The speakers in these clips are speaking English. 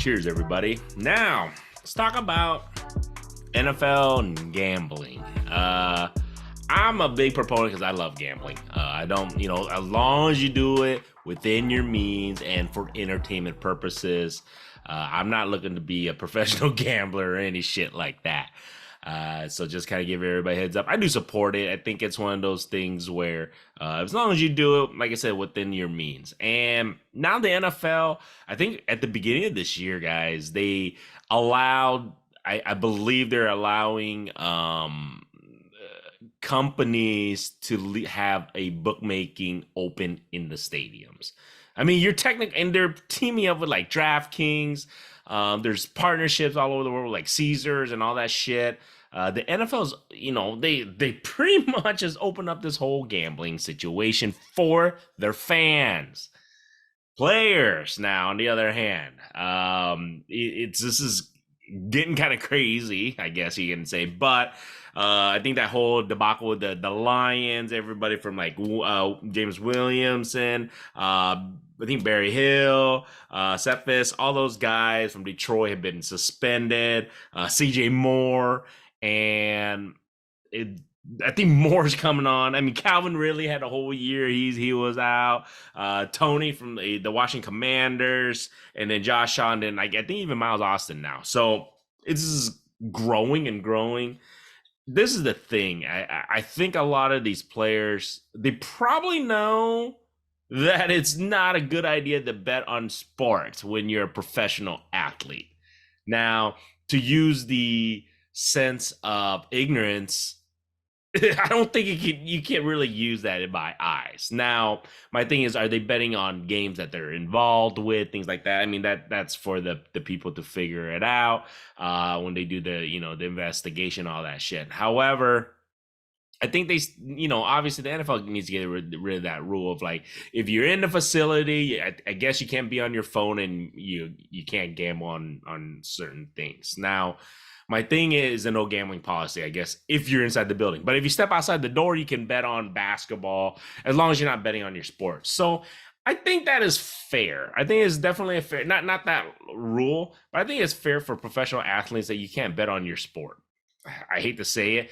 Cheers, everybody. Now, let's talk about NFL and gambling. I'm a big proponent because I love gambling. I don't, as long as you do it within your means and for entertainment purposes. I'm not looking to be a professional gambler or any shit like that. So just kind of give everybody a heads up. I do support it. I think it's one of those things where as long as you do it, like I said, within your means. And now the NFL, I think at the beginning of this year, guys, they allowed, I believe they're allowing companies to have a bookmaking open in the stadiums. I mean, you're technically, and they're teaming up with like DraftKings. There's partnerships all over the world, like Caesars and all that shit. The NFL's, they pretty much just opened up this whole gambling situation for their fans. Players now, on the other hand, this is getting kind of crazy, I guess you can say, but I think that whole debacle with the Lions, everybody from like James Williamson, I think Barry Hill, Cephas, all those guys from Detroit have been suspended. CJ Moore, and I think Moore's coming on. I mean, Calvin really had a whole year. He was out. Tony from the Washington Commanders, and then Josh Shaw, and then I think even Miles Austin now. So it's just growing and growing. This is the thing. I think a lot of these players, they probably know that it's not a good idea to bet on sports when you're a professional athlete. Now, to use the sense of ignorance, I don't think you can't really use that in my eyes. Now, my thing is, are they betting on games that they're involved with, things like that? I mean, that's for the people to figure it out when they do the investigation, all that shit. However, I think they, obviously the NFL needs to get rid of that rule of like, if you're in the facility, I guess you can't be on your phone and you can't gamble on certain things. Now, my thing is a no gambling policy, I guess, if you're inside the building. But if you step outside the door, you can bet on basketball as long as you're not betting on your sports. So I think that is fair. I think it's definitely a fair, not that rule, but I think it's fair for professional athletes that you can't bet on your sport. I hate to say it.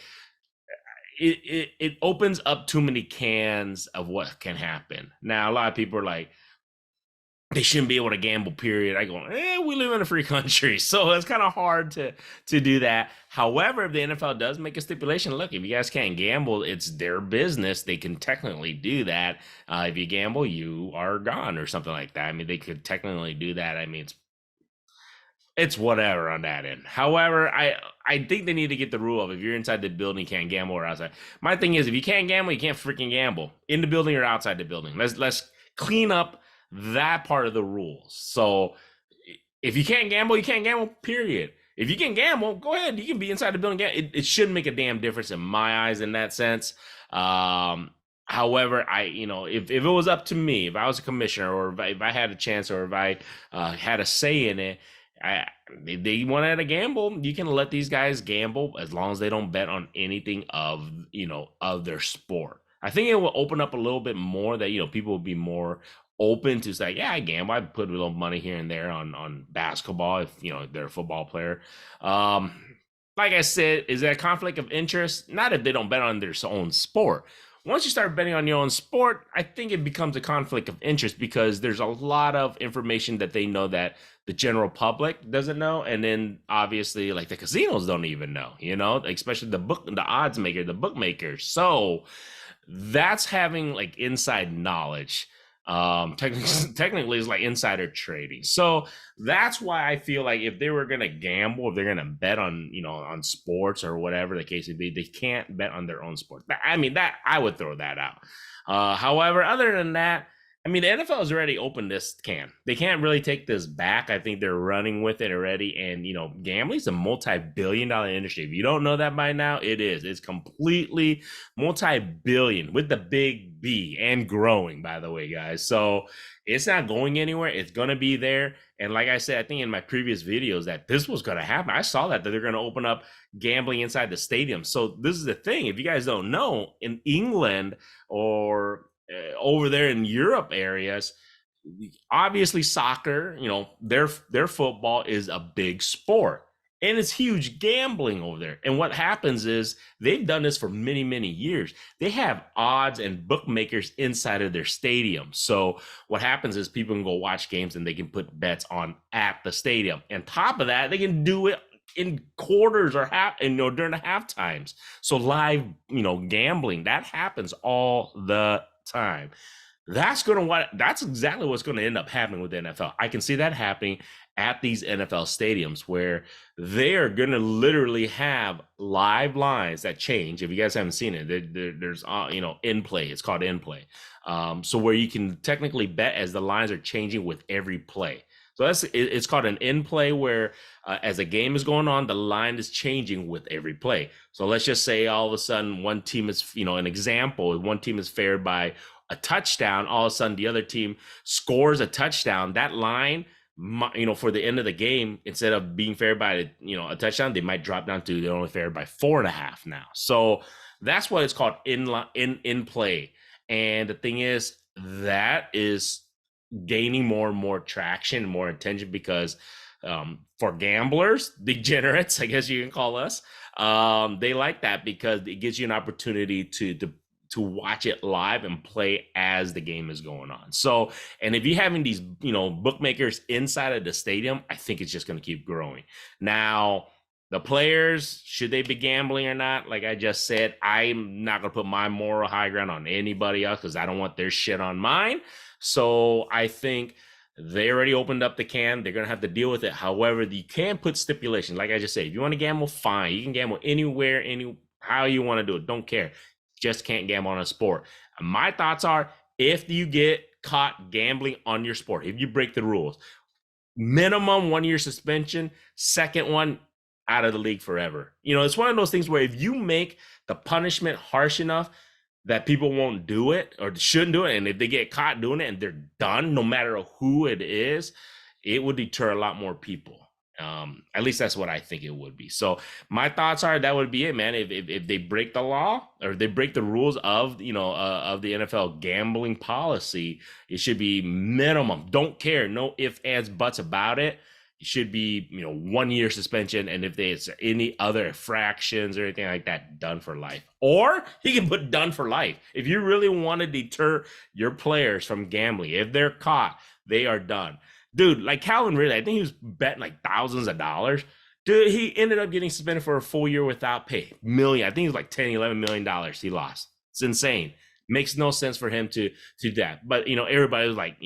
It opens up too many cans of what can happen. Now, a lot of people are like, they shouldn't be able to gamble, period. I go, we live in a free country, so it's kind of hard to do that. However, if the NFL does make a stipulation, look, if you guys can't gamble, it's their business. They can technically do that. If you gamble, you are gone or something like that. I mean, they could technically do that. I mean, it's whatever on that end. However, I think they need to get the rule of if you're inside the building, you can't gamble, or outside. My thing is, if you can't gamble, you can't freaking gamble in the building or outside the building. Let's clean up that part of the rules. So if you can't gamble, you can't gamble, period. If you can gamble, go ahead. You can be inside the building. It shouldn't make a damn difference in my eyes in that sense. However, if it was up to me, if I was a commissioner, or if I had a chance, or if I had a say in it, if they wanted to gamble, you can let these guys gamble as long as they don't bet on anything of their sport. I think it will open up a little bit more that people will be more open to say, yeah, I gamble. I put a little money here and there on basketball if they're a football player. Like I said, is that a conflict of interest? Not if they don't bet on their own sport. Once you start betting on your own sport, I think it becomes a conflict of interest because there's a lot of information that they know that the general public doesn't know, and then obviously like the casinos don't even know, especially the odds maker, the bookmakers. So that's having like inside knowledge. Technically is like insider trading. So that's why I feel like if they were going to gamble, if they're going to bet on, on sports or whatever the case would be, they can't bet on their own sport. I mean, that I would throw that out. However, other than that, I mean, the NFL has already opened this can. They can't really take this back. I think they're running with it already. And, gambling is a multi-billion-dollar industry. If you don't know that by now, it is. It's completely multi-billion with the big B and growing, by the way, guys. So it's not going anywhere. It's going to be there. And like I said, I think in my previous videos that this was going to happen. I saw that they're going to open up gambling inside the stadium. So this is the thing. If you guys don't know, in England or over there in Europe areas, obviously soccer, their football is a big sport. And it's huge gambling over there. And what happens is they've done this for many, many years. They have odds and bookmakers inside of their stadium. So what happens is people can go watch games and they can put bets on at the stadium. And top of that, they can do it in quarters or during the half times. So live, gambling, that happens all the time. That's exactly what's going to end up happening with the NFL. I can see that happening at these NFL stadiums where they are going to literally have live lines that change. If you guys haven't seen it, there's in play. It's called in play. So where you can technically bet as the lines are changing with every play. So it's called an in play where as a game is going on, the line is changing with every play. So let's just say all of a sudden one team is, an example, one team is favored by a touchdown, all of a sudden the other team scores a touchdown. That line, for the end of the game, instead of being favored by a touchdown, they might drop down to they're only favored by 4.5 now. So that's what it's called in play. And the thing is, that is gaining more and more traction, more attention, because for gamblers, degenerates, I guess you can call us, they like that because it gives you an opportunity to watch it live and play as the game is going on. So, and if you're having these, bookmakers inside of the stadium, I think it's just going to keep growing. Now, the players, should they be gambling or not? Like I just said, I'm not going to put my moral high ground on anybody else because I don't want their shit on mine. So I think they already opened up the can. They're going to have to deal with it. However, you can put stipulations. Like I just said, if you want to gamble, fine. You can gamble anywhere, how you want to do it. Don't care. Just can't gamble on a sport. My thoughts are, if you get caught gambling on your sport, if you break the rules, minimum 1 year suspension, second one, out of the league forever. It's one of those things where if you make the punishment harsh enough that people won't do it or shouldn't do it, and if they get caught doing it and they're done, no matter who it is, it would deter a lot more people. At least that's what I think it would be. So my thoughts are that would be it, man. If they break the law or they break the rules of the NFL gambling policy, it should be minimum. Don't care. No ifs, ands, buts about it. It should be 1 year suspension, and if there's any other infractions or anything like that, done for life. Or he can put done for life. If you really want to deter your players from gambling, if they're caught, they are done. Dude, like Calvin Ridley, I think he was betting like thousands of dollars. Dude, he ended up getting suspended for a full year without pay. I think it was like $10, $11 million he lost. It's insane. Makes no sense for him to do that. But, everybody was like,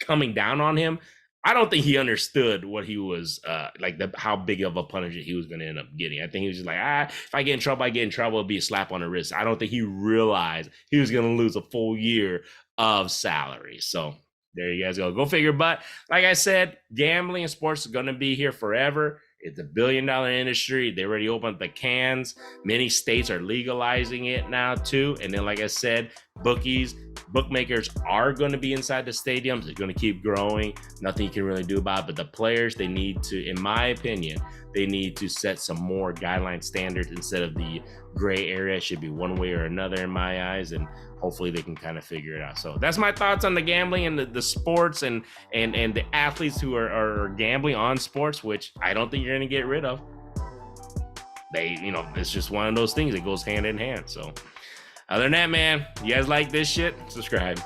coming down on him. I don't think he understood what he was how big of a punishment he was going to end up getting. I think he was just like, if I get in trouble, It'll be a slap on the wrist. I don't think he realized he was going to lose a full year of salary. So there you guys go. Go figure. But like I said, gambling and sports is going to be here forever. It's a billion-dollar industry. They already opened the cans. Many states are legalizing it now too. And then, like I said, bookmakers are going to be inside the stadiums. They're going to keep growing. Nothing you can really do about it. But the players, they need to, in my opinion, they need to set some more guideline standards instead of the gray area. It should be one way or another in my eyes, and hopefully they can kind of figure it out. So that's my thoughts on the gambling and the sports and the athletes who are gambling on sports, which I don't think you're going to get rid of. It's just one of those things that goes hand in hand. So other than that, man, you guys like this shit? Subscribe.